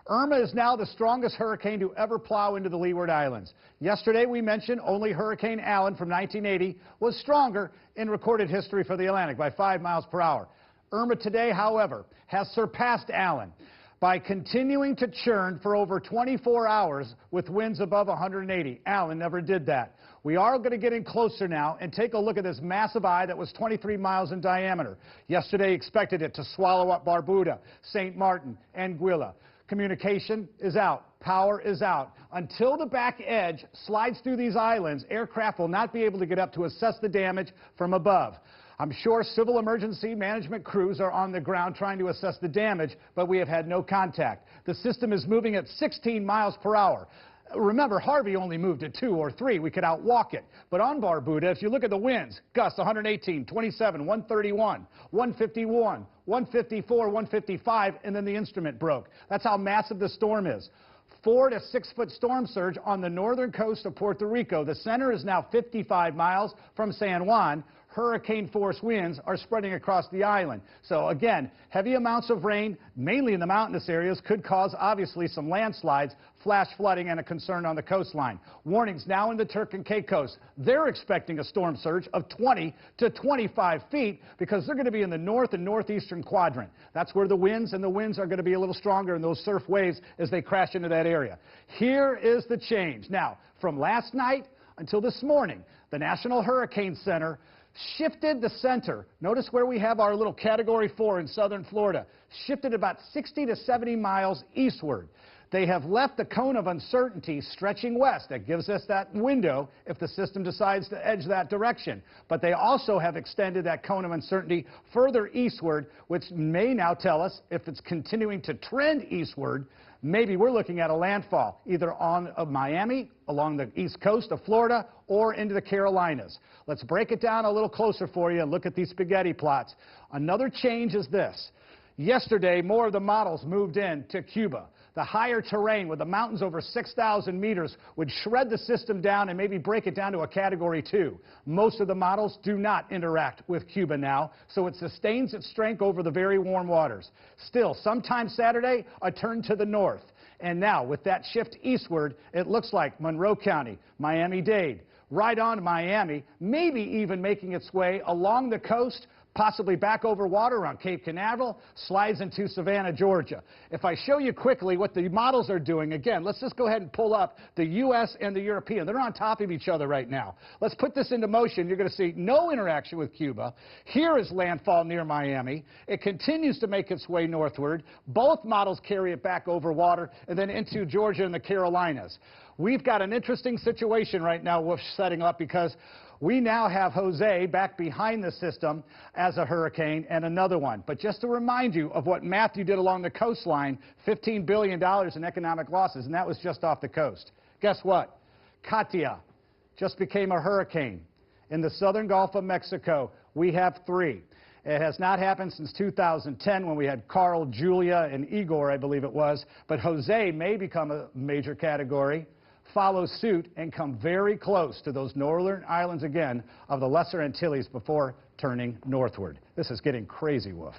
Irma is now the strongest hurricane to ever plow into the Leeward Islands. Yesterday we mentioned only Hurricane Allen from 1980 was stronger in recorded history for the Atlantic by 5 miles per hour. Irma today, however, has surpassed Allen by continuing to churn for over 24 hours with winds above 180. Allen never did that. We are going to get in closer now and take a look at this massive eye that was 23 miles in diameter. Yesterday expected it to swallow up Barbuda, St. Martin, Anguilla. Communication is out. Power is out. Until the back edge slides through these islands, aircraft will not be able to get up to assess the damage from above. I'm sure civil emergency management crews are on the ground trying to assess the damage, but we have had no contact. The system is moving at 16 miles per hour. Remember, Harvey only moved at 2 or 3. We could outwalk it. But on Barbuda, if you look at the winds, gusts 118, 27, 131, 151, 154, 155, and then the instrument broke. That's how massive the storm is. 4 to 6 foot storm surge on the northern coast of Puerto Rico. The center is now 55 miles from San Juan. Hurricane force winds are spreading across the island. So again, heavy amounts of rain, mainly in the mountainous areas, could cause obviously some landslides, flash flooding, and a concern on the coastline. Warnings now in the Turk and Caicos. They're expecting a storm surge of 20 to 25 feet because they're going to be in the north and northeastern quadrant. That's where the winds are going to be a little stronger in those surf waves as they crash into that area. Here is the change. Now, from last night until this morning, the National Hurricane Center shifted the center. Notice where we have our little Category 4 in southern Florida. Shifted about 60 to 70 miles eastward. They have left the cone of uncertainty stretching west. That gives us that window if the system decides to edge that direction. But they also have extended that cone of uncertainty further eastward, which may now tell us if it's continuing to trend eastward, maybe we're looking at a landfall either on Miami, along the east coast of Florida, or into the Carolinas. Let's break it down a little closer for you and look at these spaghetti plots. Another change is this. Yesterday, more of the models moved in to Cuba. The higher terrain with the mountains over 6,000 meters would shred the system down and maybe break it down to a Category 2. Most of the models do not interact with Cuba now, so it sustains its strength over the very warm waters. Still, sometime Saturday, a turn to the north. And now, with that shift eastward, it looks like Monroe County, Miami-Dade, right on to Miami, maybe even making its way along the coast, possibly back over water around Cape Canaveral, slides into Savannah, Georgia. If I show you quickly what the models are doing, again, let's just go ahead and pull up the U.S. and the European. They're on top of each other right now. Let's put this into motion. You're going to see no interaction with Cuba. Here is landfall near Miami. It continues to make its way northward. Both models carry it back over water and then into Georgia and the Carolinas. We've got an interesting situation right now we're setting up because we now have Jose back behind the system as a hurricane and another one. But just to remind you of what Matthew did along the coastline, $15 billion in economic losses, and that was just off the coast. Guess what? Katia just became a hurricane. In the southern Gulf of Mexico, we have 3. It has not happened since 2010 when we had Carl, Julia, and Igor, I believe it was. But Jose may become a major category, follow suit, and come very close to those northern islands again of the Lesser Antilles before turning northward. This is getting crazy, Wolf.